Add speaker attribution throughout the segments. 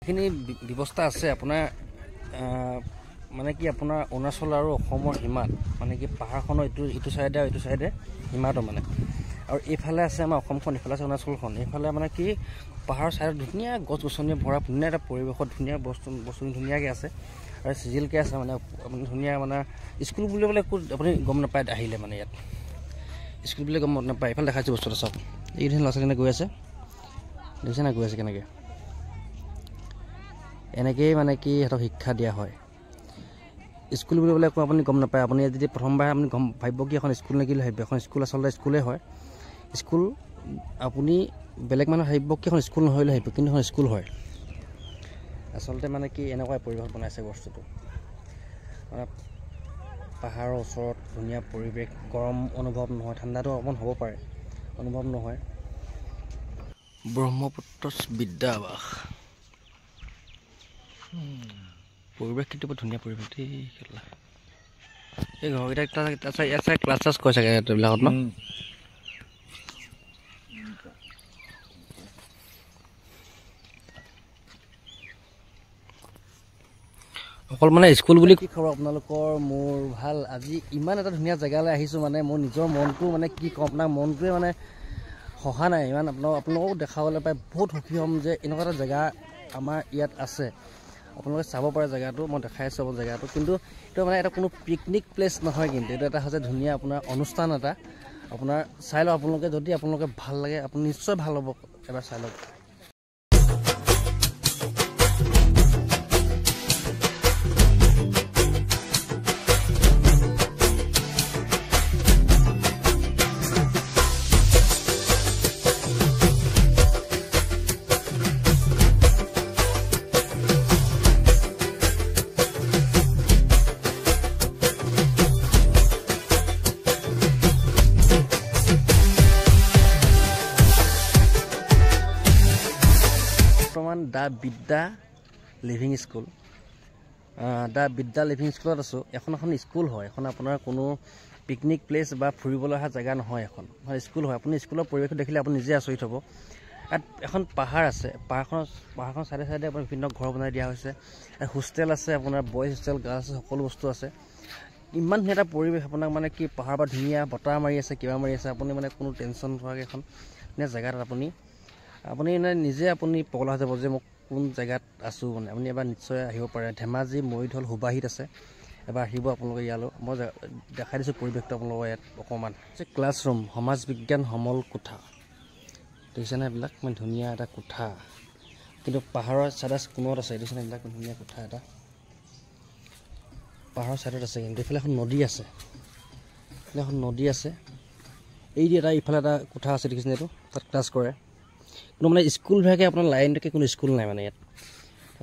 Speaker 1: এইখিনি ব্যৱস্থা আছে আপোনাৰ মানে কি আপোনাৰ অৰুণাচল আৰু অসমৰ সীমাত মানে কি পাহাৰখনৰ ইটো চাইডে আৰু ইটো চাইডে সীমাটো মানে আৰু এইফালে আছে আমাৰ অসমখন এইফালে আছে অৰুণাচলখন এইফালে মানে কি পাহাৰৰ চাইডত ধুনীয়া গছ গছনিয়ে ভৰা ধুনীয়া এটা পৰিৱেশত ধুনীয়া বস্তু ধুনীয়াকৈ আছে আৰু চিজিলকৈ আছে মানে আপুনি ধুনীয়া মানে স্কুল বুলিবলৈ একো আপুনি গম নাপায় আহিলে মানে ইয়াত স্কুল বুলি গম নাপায় এইফালে দেখাইছোঁ বস্তুটো চাওক এইখিনি ল'ৰা ছোৱালী গৈ আছে দেখিছে না গৈ আছে কেনেকৈ এনেকৈয়ে মানে কি সিহঁতক শিক্ষা দিয়া হয় স্কুল বুলিবলৈ একো আপুনি গম নাপায় আপুনি যদি প্ৰথমবাৰ আপুনি গম ভাবিব কি এখন স্কুল নে কি ভাবিব এখন স্কুল আচলতে স্কুলেই হয় স্কুল আপুনি বেলেগ মানুহ ভাবিব কি এখন স্কুল নহয় বুলি ভাবিব কিন্তু এখন স্কুল হয় আচলতে মানে কি এনেকুৱা পৰিৱেশ বনাইছে বস্তুটো মানে পাহাৰৰ ওচৰত ধুনীয়া পৰিৱেশ গৰম অনুভৱ নহয় ঠাণ্ডাটো অকণমান হ'ব পাৰে অনুভৱ নহয় ব্ৰহ্মপুত্ৰ বিদ্যাবাস পৰিৱেশ কিন্তু বৰ ধুনীয়া পৰিৱেশ দেই এই ঘৰকেইটা ইয়াত চাই ক্লাছ চাছ কৰে চাগে এইবিলাকত ন অকল মানে স্কুল বুলি কি খবৰ আপোনালোকৰ মোৰ ভাল আজি ইমান এটা ধুনীয়া জেগালৈ আহিছোঁ মানে মোৰ নিজৰ মনটো মানে কি ক'ম আপোনাৰ মনটোৱে মানে সহা নাই ইমান আপোনালোকক দেখাবলৈ পাই বহুত সুখী হ'ম যে এনেকুৱা এটা জেগা আমাৰ ইয়াত আছে আপোনালোকে চাব পাৰে জেগাটো মই দেখাই আছোঁ জেগাটো কিন্তু এইটো মানে এটা কোনো পিকনিক প্লেচ নহয় কিন্তু এইটো এটা হৈছে ধুনীয়া আপোনাৰ অনুষ্ঠান এটা আপোনাৰ চাই লওক আপোনালোকে যদি আপোনালোকে ভাল লাগে আপুনি নিশ্চয় ভাল হ'ব এবাৰ চাই লওক দা বিদ্যা লিভিং স্কুল দা বিদ্যা লিভিং স্কুলত আছোঁ এখন স্কুল হয় এখন আপোনাৰ কোনো পিকনিক প্লেচ বা ফুৰিবলৈ অহা জেগা নহয় এখন স্কুল হয় আপুনি স্কুলৰ পৰিৱেশটো দেখিলে আপুনি নিজে আচৰিত হ'ব ইয়াত এখন পাহাৰ আছে পাহাৰখন চাইডে চাইডে আপোনাৰ বিভিন্ন ঘৰ বনাই দিয়া হৈছে হোষ্টেল আছে আপোনাৰ বইজ হোষ্টেল গাৰ্লছ আছে সকলো বস্তু আছে ইমান ধুনীয়া এটা পৰিৱেশ আপোনাক মানে কি পাহাৰ বা ধুনীয়া বতাহ মাৰি আছে কিবা মাৰি আছে আপুনি মানে কোনো টেনশ্যন নোহোৱাকৈ এখন ধুনীয়া জেগাত আপুনি মানে নিজে আপুনি পগলা হৈ যাব যে মোক কোন জেগাত আছোঁ মানে আপুনি এবাৰ নিশ্চয় আহিব পাৰে ধেমাজি মৰিধল সুবাহিত আছে এবাৰ আহিব আপোনালোকে ইয়ালৈ মই দেখাই দিছোঁ পৰিৱেশটো আপোনালোকৰ ইয়াত অকণমান ক্লাছৰুম সমাজ বিজ্ঞান সমল কোঠা দেখিছেনে এইবিলাক মানে ধুনীয়া এটা কোঠা কিন্তু পাহাৰৰ চাইডত কোণত আছে দেখিছেনে এইবিলাক ধুনীয়া কোঠা এটা পাহাৰৰ চাইডত আছে কিন্তু এইফালে এখন নদী আছে এই দি এটা ইফালে এটা কোঠা আছে দেখিছেনে এইটো তাত ক্লাছ কৰে কিন্তু মানে স্কুল ভাগে আপোনাৰ লাইনলৈকে কোনো স্কুল নাই মানে ইয়াত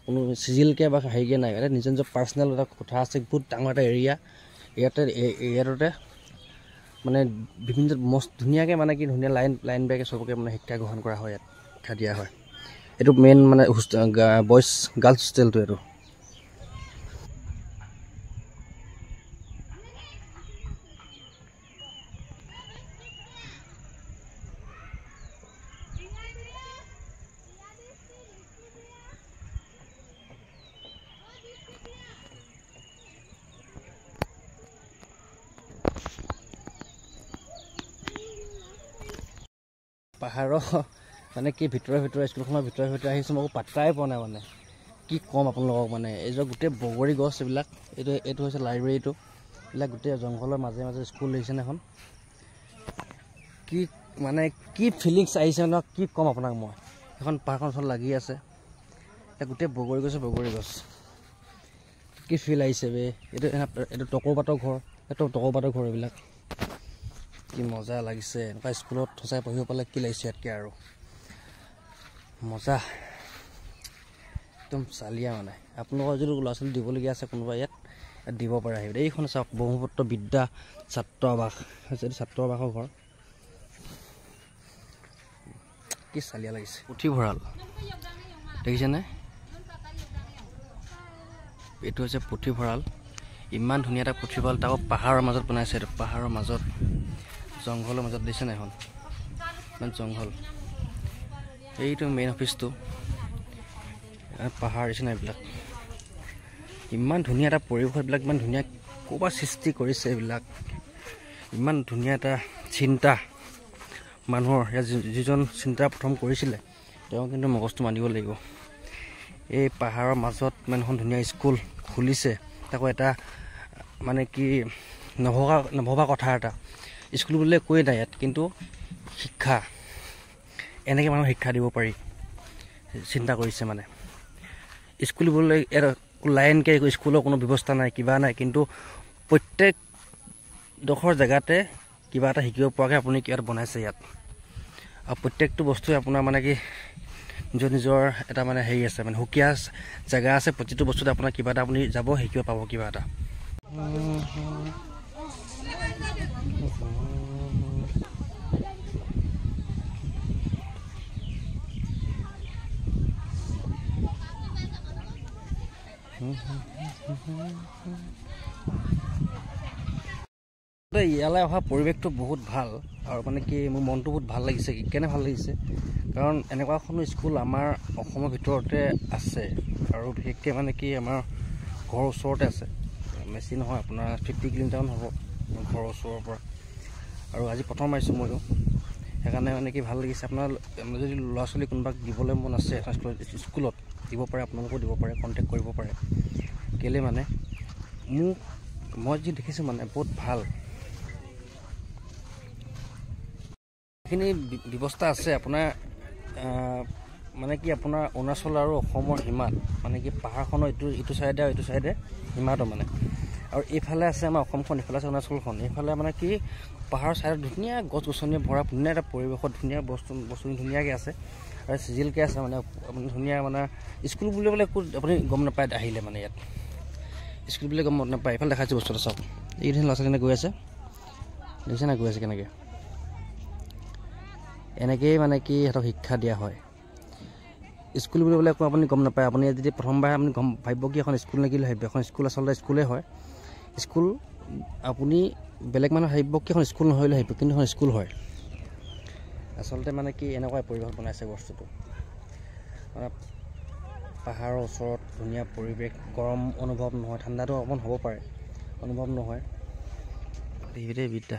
Speaker 1: কোনো চিজিলকৈ বা হেৰিকৈ নাই এটা নিজৰ পাৰ্চনেল এটা কোঠা আছে বহুত ডাঙৰ এটা এৰিয়া এৰিয়াটোতে মানে বিভিন্ন মস্ত ধুনীয়াকৈ মানে কি ধুনীয়া লাইন বেগে চবকে মানে শিক্ষা গ্ৰহণ কৰা হয় ইয়াত শিক্ষা দিয়া হয় এইটো মেইন মানে বইজ গাৰ্লছ হোষ্টেলটো এইটো পাহাৰৰ মানে কি ভিতৰে স্কুলখনৰ ভিতৰে আহিছোঁ মই পাত্তাই পোৱা নাই মানে কি ক'ম আপোনালোকক মানে এইযোৰ গোটেই বগৰী গছ এইটো হৈছে লাইব্ৰেৰীটো এইবিলাক গোটেই জংঘলৰ মাজে স্কুল দেখিছেনে এখন কি মানে কি ফিলিংছ আহিছে ন কি ক'ম আপোনাক মই এখন পাহাৰখন ওচৰত লাগি আছে গোটেই বগৰী গছ কি ফিল আহিছে বে এইটো টকৌপাতৰ ঘৰ এইবিলাক কি মজা লাগিছে এনেকুৱা স্কুলত সঁচাই পঢ়িব পালে কি লাগিছে ইয়াতকৈ আৰু মজা একদম চালিয়া মানে আপোনালোকৰ যদি ল'ৰা ছোৱালী দিবলগীয়া আছে কোনোবা ইয়াত দিব পাৰে আহিব এইখন চাওক ব্ৰহ্মপুত্ৰ বিদ্যা ছাত্ৰ আৱাস হৈছে এইটো ছাত্ৰ আৱাসৰ ঘৰ কি চালিয়া লাগিছে পুথিভঁৰাল দেখিছেনে এইটো হৈছে পুথিভঁৰাল ইমান ধুনীয়া এটা পুথিভঁৰাল তাকো পাহাৰৰ মাজত বনাইছে এইটো পাহাৰৰ মাজত জংঘলৰ মাজত দিছে না এখন ইমান জংঘল এইটো মেইন অফিচটো পাহাৰ নিচিনা এইবিলাক ইমান ধুনীয়া এটা পৰিৱেশ এইবিলাক ইমান ধুনীয়া ক'ৰবাত সৃষ্টি কৰিছে এইবিলাক ইমান ধুনীয়া এটা চিন্তা মানুহৰ যিজন চিন্তা প্ৰথম কৰিছিলে তেওঁ কিন্তু মগজটো মানিব লাগিব এই পাহাৰৰ মাজত ইমান এখন ধুনীয়া স্কুল খুলিছে তাকো এটা মানে কি নভবা কথা এটা স্কুল বুলিলে কৈ নাই ইয়াত কিন্তু শিক্ষা এনেকৈ মানুহক শিক্ষা দিব পাৰি চিন্তা কৰিছে মানে স্কুল বুলিলে লাইনকৈ স্কুলৰ কোনো ব্যৱস্থা নাই কিবা নাই কিন্তু প্ৰত্যেকডোখৰ জেগাতে কিবা এটা শিকিব পৰাকৈ আপুনি ইয়াত বনাইছে ইয়াত আৰু প্ৰত্যেকটো বস্তুৱে আপোনাৰ মানে কি নিজৰ নিজৰ এটা মানে হেৰি আছে মানে সুকীয়া জেগা আছে প্ৰতিটো বস্তুতে আপোনাৰ কিবা এটা আপুনি যাব শিকিব পাব কিবা এটা ইয়ালৈ অহা পৰিৱেশটো বহুত ভাল আৰু মানে কি মোৰ মনটো বহুত ভাল লাগিছে কেনে ভাল লাগিছে কাৰণ এনেকুৱা এখন স্কুল আমাৰ অসমৰ ভিতৰতে আছে আৰু বিশেষকৈ মানে কি আমাৰ ঘৰৰ ওচৰতে আছে বেছি নহয় আপোনাৰ 50 কিলোমিটাৰমান হ'ব ঘৰৰ ওচৰৰ পৰা আৰু আজি প্ৰথম আহিছোঁ ময়ো সেইকাৰণে মানে কি ভাল লাগিছে আপোনাৰ যদি ল'ৰা ছোৱালী কোনোবাক দিবলৈ মন আছে এখন স্কুলত দিব পাৰে আপোনালোকেও দিব পাৰে কণ্টেক্ট কৰিব পাৰে কেলৈ মানে মই যি দেখিছোঁ মানে বহুত ভাল এইখিনি ব্যৱস্থা আছে আপোনাৰ মানে কি আপোনাৰ অৰুণাচল আৰু অসমৰ সীমাত মানে কি পাহাৰখনৰ ইটো চাইডে আৰু ইটো চাইডে সীমাটো মানে আৰু এইফালে আছে আমাৰ অসমখন এইফালে আছে অৰুণাচলখন এইফালে মানে কি পাহাৰৰ চাইডত ধুনীয়া গছ গছনি ভৰা ধুনীয়া এটা পৰিৱেশত ধুনীয়া বস্তু ধুনীয়াকৈ আছে আৰু চিজিলকৈ আছে মানে আপুনি ধুনীয়া মানে স্কুল বুলিবলৈ একো আপুনি গম নাপায় আহিলে মানে ইয়াত স্কুল বুলি গম নাপায় এইফালে দেখাইছোঁ বস্তুটো চাওক এইকেইদিন ল'ৰা ছোৱালী গৈ আছে দেখিছে না গৈ আছে কেনেকৈ এনেকৈয়ে মানে কি সিহঁতক শিক্ষা দিয়া হয় স্কুল বুলিবলৈ একো আপুনি গম নাপায় আপুনি যদি প্ৰথমবাৰ আপুনি গম ভাবিব কি এখন স্কুল নেকি ভাবিব এখন স্কুল আচলতে স্কুলেই হয় স্কুল আপুনি বেলেগ মানুহ ভাবিব কি এখন স্কুল নহয় বুলি ভাবিব কিন্তু এখন স্কুল হয় আচলতে মানে কি এনেকুৱা পৰিৱেশ বনাইছে বস্তুটো মানে পাহাৰৰ ওচৰত ধুনীয়া পৰিৱেশ গৰম অনুভৱ নহয় ঠাণ্ডাটো অকণমান হ'ব পাৰে অনুভৱ নহয় বিদ্যা